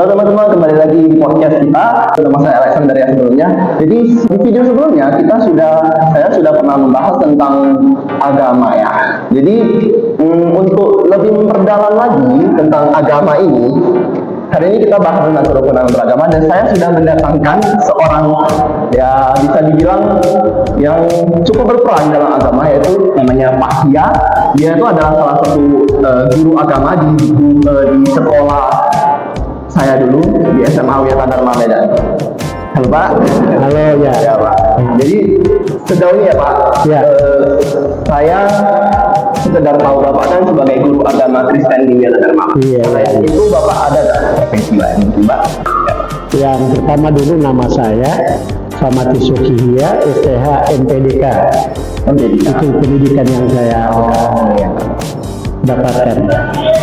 Halo teman-teman, kembali lagi di podcast kita. Nama saya Alexander dari yang sebelumnya. Jadi di video sebelumnya saya sudah pernah membahas tentang agama ya. Jadi untuk lebih memperdalam lagi tentang agama ini, hari ini kita bahas tentang kerukunan beragama dan saya sudah mendatangkan seorang ya bisa dibilang yang cukup berperan dalam agama, yaitu namanya Pak Hia. Dia itu adalah salah satu guru agama di sekolah saya dulu di SMA Wiatadharma Medan. Halo Pak. Halo ya. Ya Pak. Jadi sejauh ini ya Pak, Ya. Saya sekedar tahu Bapak kan sebagai guru agama Kristen di Wiatadharma. Iya. Selain itu Bapak ada profesi lain Pak? Yang pertama dulu nama saya Samati Sukihia, STH MPDK. Itu pendidikan yang saya dapatkan.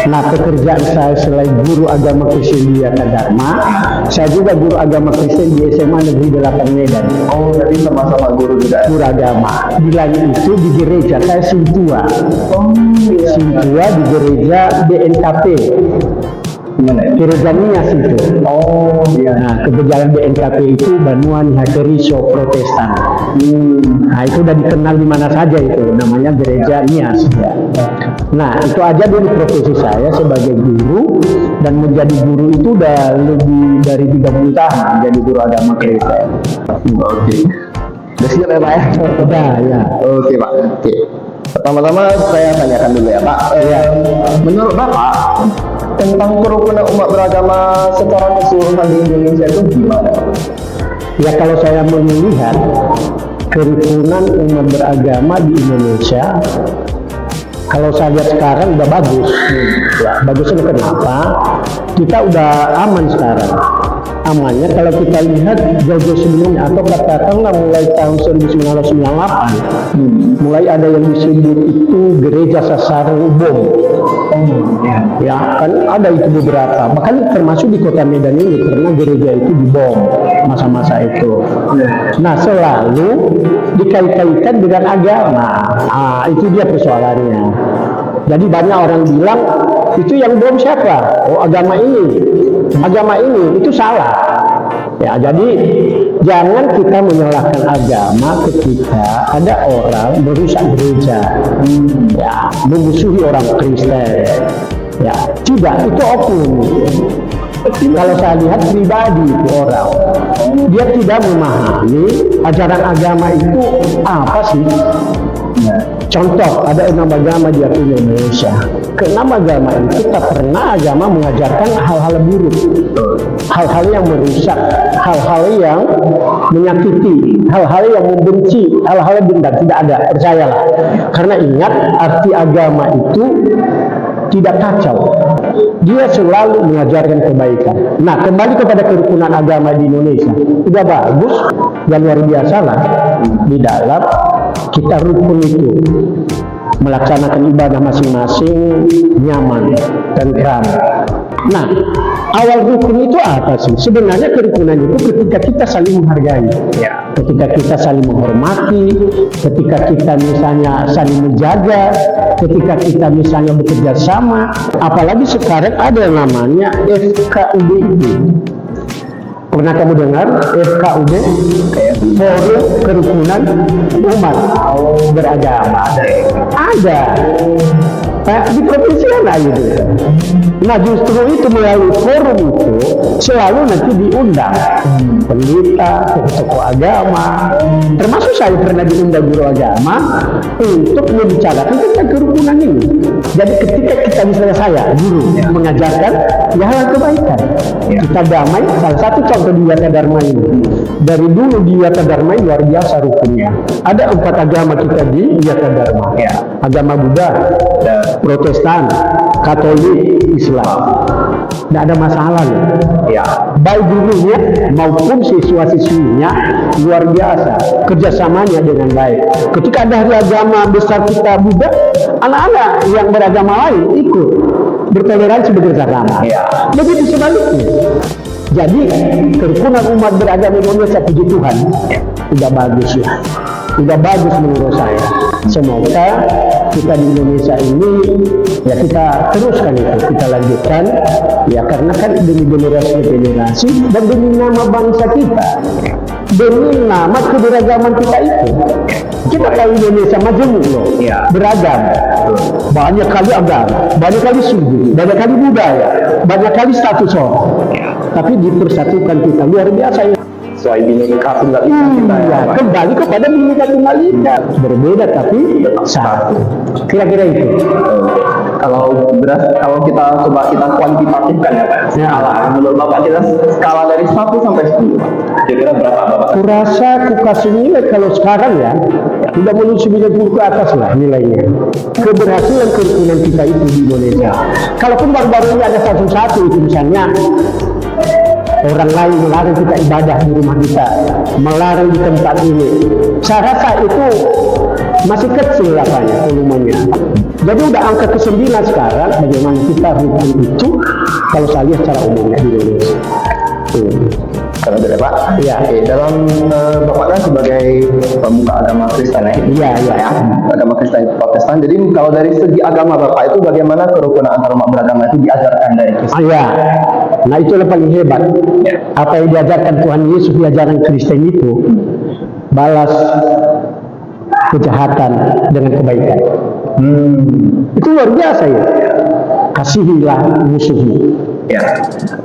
Nah, pekerjaan saya selain guru agama Kristen di Wiatadharma, saya juga guru agama Kristen di SMA Negeri 8 Medan. Oh, jadi sama-sama guru juga. Guru agama. Di lain itu di gereja saya Sintua. Oh, iya. Sintua di gereja BNKP. Gimana ya? Gereja Nias itu. Oh, iya. Nah, kebejalan BNKP itu Banuan Hakeriso Protestan. Nah, itu udah dikenal di mana saja itu, namanya gereja Nias. Ya. Nah, itu aja dulu profesi saya sebagai guru, dan menjadi guru itu udah lebih dari 30 tahun menjadi guru agama Kristen. Oke. Udah siap ya Pak ya? Udah ya. Oke Pak. Oke. Pertama-tama saya tanyakan dulu ya Pak. Menurut Bapak tentang kerukunan umat beragama secara keseluruhan di Indonesia itu gimana? Ya, kalau saya melihat kerukunan umat beragama di Indonesia, kalau saya lihat sekarang udah bagus. Ya, bagusnya kenapa? Kita udah aman sekarang. Amannya kalau kita lihat jauh sebelumnya, atau katakanlah mulai tahun 1998, mulai ada yang disebut itu gereja Sasaran Bom. Ya, kan ada itu beberapa, bahkan termasuk di kota Medan ini karena gereja itu dibom masa-masa itu. Nah, selalu dikait-kaitkan dengan agama. Itu dia persoalannya. Jadi banyak orang bilang itu yang bom siapa? Oh, agama ini. Agama ini itu salah. Ya, jadi jangan kita menyalahkan agama ketika ada orang merusak gereja, ya, memusuhi orang Kristen. Ya, tidak, itu oknum. Kalau saya lihat pribadi itu orang, dia tidak memahami ajaran agama itu apa sih. Contoh, ada 6 agama di Indonesia. Ke-6 agama itu tak pernah agama mengajarkan hal-hal buruk, hal-hal yang merusak, hal-hal yang menyakiti, hal-hal yang membenci, hal-hal yang dendam. Tidak ada, percayalah. Karena ingat, arti agama itu tidak kacau. Dia selalu mengajarkan kebaikan. Nah, kembali kepada kerukunan agama di Indonesia. Sudah bagus, dan luar biasa lah. Di dalam kita rukun itu melaksanakan ibadah masing-masing nyaman dan kram. Nah, awal rukun itu apa sih? Sebenarnya kerukunan itu ketika kita saling menghargai, ketika kita saling menghormati, ketika kita misalnya saling menjaga, ketika kita misalnya bekerja sama. Apalagi sekarang ada yang namanya FKUD itu. Pernah kamu dengar FKUD? Forum Kerukunan Umat Beragama. Ada. Di provinsi ada gitu. Nah, justru itu melalui forum itu selalu nanti diundang pendeta, tokoh agama, termasuk saya pernah diundang guru agama untuk membicarakan tentang kerukunan ini. Jadi ketika kita misalnya saya guru mengajarkan ya hal kebaikan, kita damai. Salah satu contoh di Wiatadharma ini, dari dulu di Wiatadharma luar biasa rukunnya. Ada 4 agama kita di Wiatadharma. Agama Buddha, Protestan, Katolik, Islam. Tidak ada masalah ya. Baik gurunya maupun siswa-siswinya luar biasa kerjasamanya dengan baik. Ketika ada hari agama besar kita Buddha, anak-anak yang beragama lain ikut bertoleransi bekerjasama. Begitu sebaliknya. Jadi kerukunan umat beragama Indonesia, puji Tuhan, udah bagus ya. Udah bagus menurut saya. Semoga kita di Indonesia ini ya kita teruskan itu, kita lanjutkan ya, karena kan demi generasi ke generasi dan demi nama bangsa kita, demi nama keberagaman kita itu. Kita tahu Indonesia majemuk loh, Ya. beragam, banyak kali agama, banyak kali suku, banyak kali budaya, banyak kali status orang, tapi dipersatukan kita luar biasa ya. Sesuai Bhinneka Tunggal Ika kita ya, Iya, Pak. kembali kepada Bhinneka Tunggal Ika, berbeda tapi satu. Kira-kira itu. Kalau kita coba kita kuantitatifkan ya Pak, Ya. skala menurut Bapak kita skala dari 1 sampai 10 Pak. Kira-kira berapa Bapak? Kurasa aku kasih nilai kalau sekarang ya, udah menuju 90 ke atas lah nilainya. Keberhasilan kerukunan kita itu di Indonesia. Kalaupun baru-baru ini ada satu-satu itu misalnya, orang lain melarang kita ibadah di rumah kita, melarang di tempat ini. Saya rasa itu masih kecil apanya volumenya. Jadi udah angka ke-9 sekarang, bagaimana kita rukun itu kalau saya lihat secara umumnya di Indonesia. Kalau dari Pak? Iya. Oke, dalam Bapak kan sebagai pemuka agama Kristen ya? Iya, iya. Agama Kristen Protestan. Jadi kalau dari segi agama Bapak itu bagaimana kerukunan antar umat beragama itu diajarkan dari Kristen? Ya, nah itulah paling hebat. Ya. Apa yang diajarkan Tuhan Yesus di ajaran Kristen itu, balas kejahatan dengan kebaikan. Itu luar biasa ya. Kasihilah musuhmu. Ya.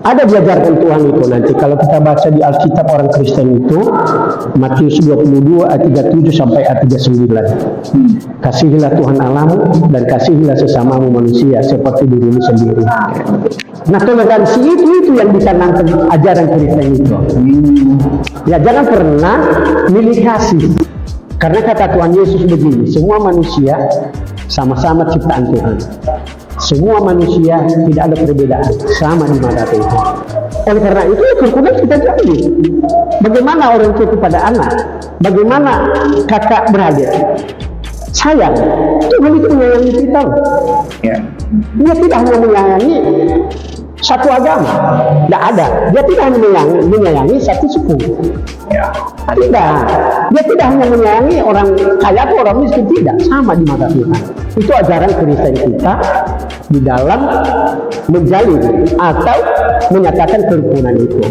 Ada diajarkan Tuhan itu nanti kalau kita baca di Alkitab orang Kristen itu, Matius 22 ayat 37 sampai ayat 39. Kasihilah Tuhan Allahmu dan kasihilah sesamamu manusia seperti dirimu sendiri. Nah, toleransi itu yang ditanamkan ajaran Kristen itu. Ya, jangan pernah milih kasih. Karena kata Tuhan Yesus begini, semua manusia sama-sama ciptaan Tuhan. Semua manusia tidak ada perbedaan, sama di mata Tuhan. Oleh karena itu kerukunan kita jalin. Bagaimana orang tua kepada anak, bagaimana kakak beradik, sayang. Tuhan itu menyayangi kita. Ya. Dia tidak hanya menyayangi satu agama, tidak ada. Dia tidak hanya menyayangi satu suku. Ya. Tidak. Dia tidak hanya menyayangi orang kaya atau orang miskin, tidak, sama di mata Tuhan. Itu ajaran Kristen kita di dalam menjalin atau menyatakan kerukunan itu.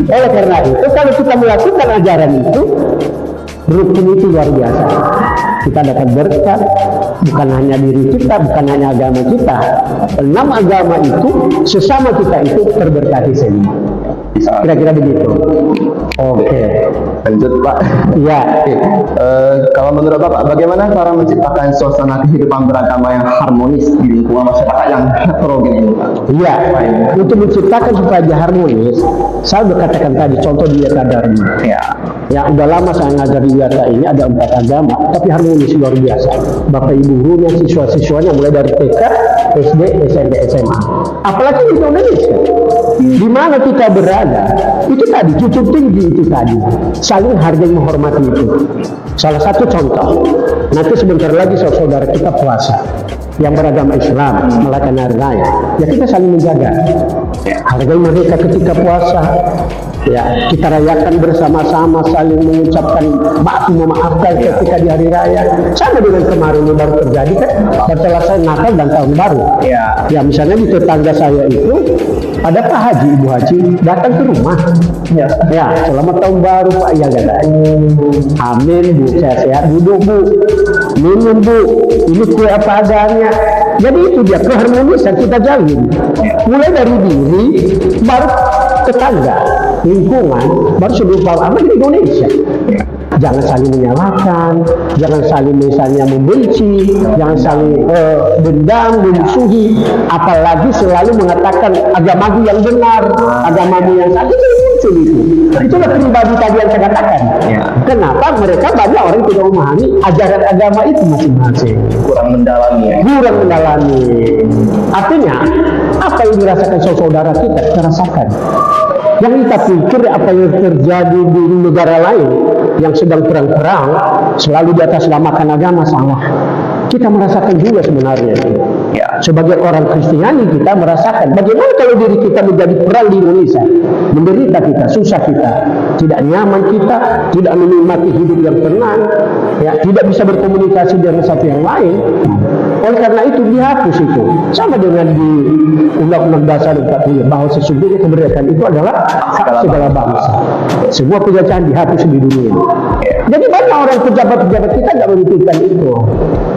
Oleh karena itu, kalau kita melakukan ajaran itu, rukun itu luar biasa. Kita dapat berkat, bukan hanya diri kita, bukan hanya agama kita. 6 agama itu, sesama kita itu terberkati semua. Kira-kira begitu. Oke. Lanjut Pak. Ya. Kalau menurut Bapak, bagaimana cara menciptakan suasana kehidupan beragama yang harmonis di lingkungan masyarakat yang heterogen ini Pak? Iya. Untuk menciptakan supaya dia harmonis, saya sudah katakan tadi, contoh di Yata Dharma. Ya. Ya, udah lama saya ngajar di Yata ini, ada 4 agama, tapi harmonis luar biasa. Bapak Ibu gurunya, siswa-siswanya mulai dari TK, SD, SMP, SMA. Apalagi di Indonesia, di mana kita berada, itu tadi cukup tinggi itu tadi, saling hargai menghormati itu. Salah satu contoh, nanti sebentar lagi saudara kita puasa yang beragama Islam merayakan hari raya, ya kita saling menjaga, hargai mereka ketika puasa. Ya, kita rayakan bersama-sama, saling mengucapkan maaf, memaafkan ketika di hari raya. Sama dengan kemarin yang baru terjadi kan, selesai Natal dan Tahun Baru. Ya. Ya, misalnya di tetangga saya itu ada Pak Haji, Ibu Haji datang ke rumah. Ya. Ya, selamat Tahun Baru Pak. Ya, katanya. Amin Bu, sehat-sehat. Duduk Bu, minum Bu. Ini kue apa adanya. Jadi itu dia keharmonisan kita jalin. Mulai dari diri, baru tetangga, lingkungan, baru seluruh agama di Indonesia. Jangan saling menyalahkan, jangan saling misalnya membenci, jangan saling dendam, memusuhi, apalagi selalu mengatakan agamamu yang benar, agamamu yang salah. Itu muncul itu. Itulah pribadi tadi yang saya katakan. Ya. Kenapa mereka banyak orang tidak memahami ajaran agama itu masing-masing. Kurang mendalami ya. Kurang mendalami. Artinya, apa yang dirasakan saudara kita rasakan. Yang kita pikir apa yang terjadi di negara lain yang sedang perang-perang selalu di atas namakan agama, salah. kita merasakan juga sebenarnya. Ya. Sebagai orang Kristiani kita merasakan bagaimana kalau diri kita menjadi perang di Indonesia, menderita kita, susah kita, tidak nyaman kita, tidak menikmati hidup yang tenang, ya, tidak bisa berkomunikasi dengan satu yang lain. Oleh karena itu dihapus itu, sama dengan di Undang-Undang Dasar 45 bahwa sesungguhnya kemerdekaan itu adalah hak segala bangsa. Semua penjajahan dihapus di dunia. Jadi banyak orang pejabat-pejabat kita nggak memikirkan itu.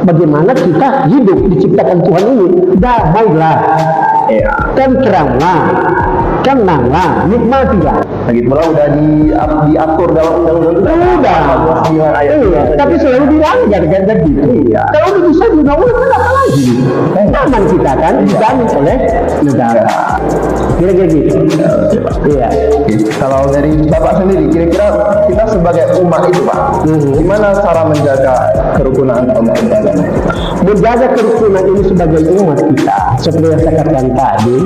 Bagaimana kita hidup diciptakan Tuhan ini damailah, tenteramlah, tenanglah, nikmatilah. Lagi pula udah diatur dalam undang-undang. Iya, tapi selalu dilanggar kan gitu. Iya. Kalau udah bisa diundang-undang kenapa lagi? Aman kita kan dijamin oleh negara. Kira-kira gitu. Iya. Kalau dari Bapak sendiri, kira-kira kita sebagai umat itu Pak, gimana cara menjaga kerukunan umat beragama? Menjaga kerukunan ini sebagai umat kita, seperti yang saya katakan tadi,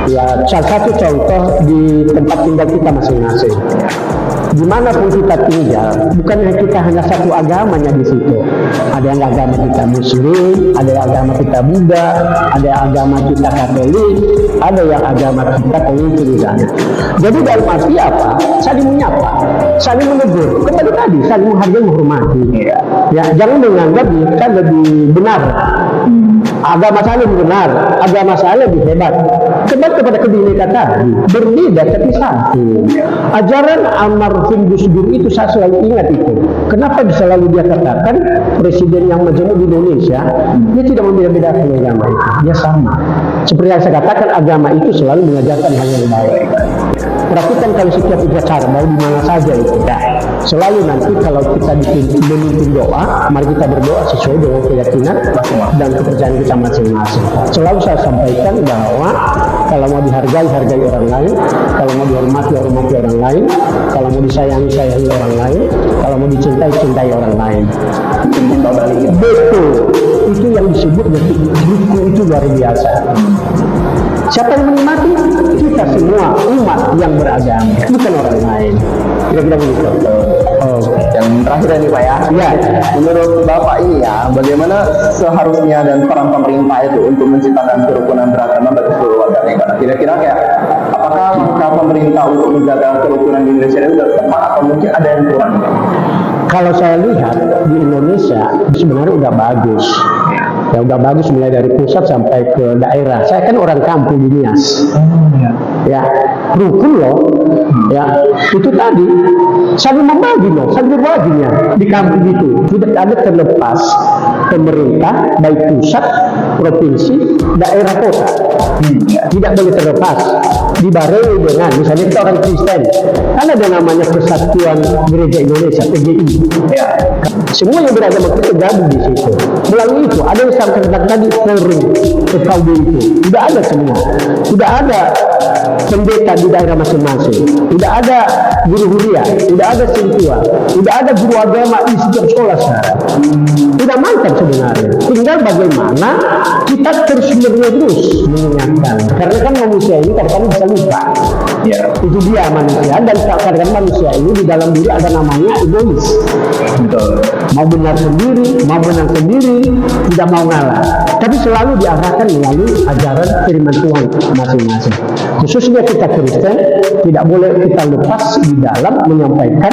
ya salah satu contoh di tempat tinggal kita masing-masing. Dimanapun kita tinggal, bukannya kita hanya satu agamanya di situ. Ada yang agama kita Muslim, ada yang agama kita Buddha, ada yang agama kita Katolik, ada yang agama kita Konghucu di sana. Jadi dalam arti apa? Saling menyapa, saling menegur. Kembali tadi, saling menghargai, menghormati. Ya, jangan menganggap kita lebih benar. Agama saya lebih benar, agama saya lebih hebat. Kembali kepada kebinekaan tadi, berbeda tapi satu. Ajaran almarhum Gus Dur itu saya selalu ingat itu. Kenapa selalu dia katakan presiden yang majemuk di Indonesia, dia tidak membeda-bedakan agama itu, dia sama. Seperti yang saya katakan, agama itu selalu mengajarkan hal yang baik. Perhatikan kalau setiap upacara mau di mana saja itu, selalu nanti kalau kita memimpin doa, mari kita berdoa sesuai dengan keyakinan dan kepercayaan kita masing-masing. Selalu saya sampaikan bahwa kalau mau dihargai, hargai orang lain, kalau mau dihormati, hormati orang lain, kalau mau disayangi, sayangi orang lain, kalau mau dicintai, cintai orang lain. Cinta balik. Betul, itu yang disebut rukun itu luar biasa. Siapa yang menikmati? Kita semua umat yang beragama, bukan orang lain. Kira-kira begitu. Yang terakhir nih Pak ya. Ya. Menurut Bapak ini ya, bagaimana seharusnya dan peran pemerintah itu untuk menciptakan kerukunan beragama bagi seluruh warga negara? Kira-kira kayak apakah langkah pemerintah untuk menjaga kerukunan di Indonesia itu sudah tepat atau mungkin ada yang kurang? Kalau saya lihat di Indonesia sebenarnya udah bagus. Ya udah bagus mulai dari pusat sampai ke daerah. Saya kan orang kampung di Nias. Ya, rukun loh. Ya, itu tadi saling membagi loh, saling berbaginya di kampung itu. Tidak ada terlepas pemerintah baik pusat, provinsi, daerah kota. Tidak boleh terlepas. Dibarengi dengan misalnya kita orang Kristen, kan ada namanya Persatuan Gereja Indonesia (PGI). Ya. Semua yang beragama kita gabung di situ. Melalui itu ada yang saya katakan tadi forum FKUD itu. Tidak ada semua. Tidak ada pendeta di daerah masing-masing. Tidak ada guru huria, tidak ada sentua, tidak ada guru agama di setiap sekolah sekarang. Tidak mantap sebenarnya. Tinggal bagaimana kita terus mengingatkan. Karena kan manusia ini kadang-kadang bisa lupa. Ya. Itu dia manusia, dan kadang-kadang manusia ini di dalam diri ada namanya egois. Betul. Mau benar sendiri, mau menang sendiri, tidak mau ngalah. Tapi selalu diarahkan melalui ajaran firman Tuhan masing-masing. Khususnya kita Kristen, tidak boleh kita lepas di dalam menyampaikan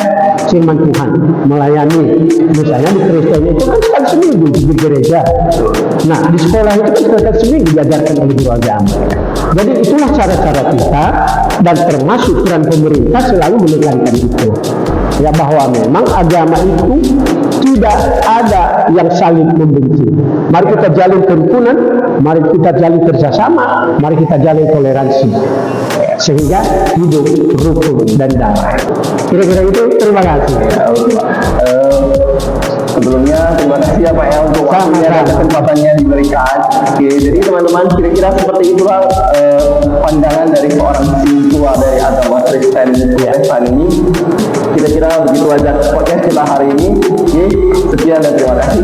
firman Tuhan, melayani. Misalnya di Kristen itu kan sekali seminggu di gereja. Nah, di sekolah itu kan sekali seminggu diajarkan oleh guru agama. Jadi itulah cara-cara kita, dan termasuk peran pemerintah selalu menekankan itu. Ya, bahwa memang agama itu tidak ada yang saling membenci. Mari kita jalin kerukunan, mari kita jalin kerjasama, mari kita jalin toleransi, sehingga hidup rukun dan damai. Kira-kira itu. Terima kasih. Sebelumnya terima kasih ya Pak ya untuk waktunya dan kesempatannya diberikan. Oke, jadi teman-teman kira-kira seperti itulah pandangan dari seorang siswa dari agama Kristen ini. Kira-kira begitu aja podcast kita hari ini. Oke, sekian dan terima kasih.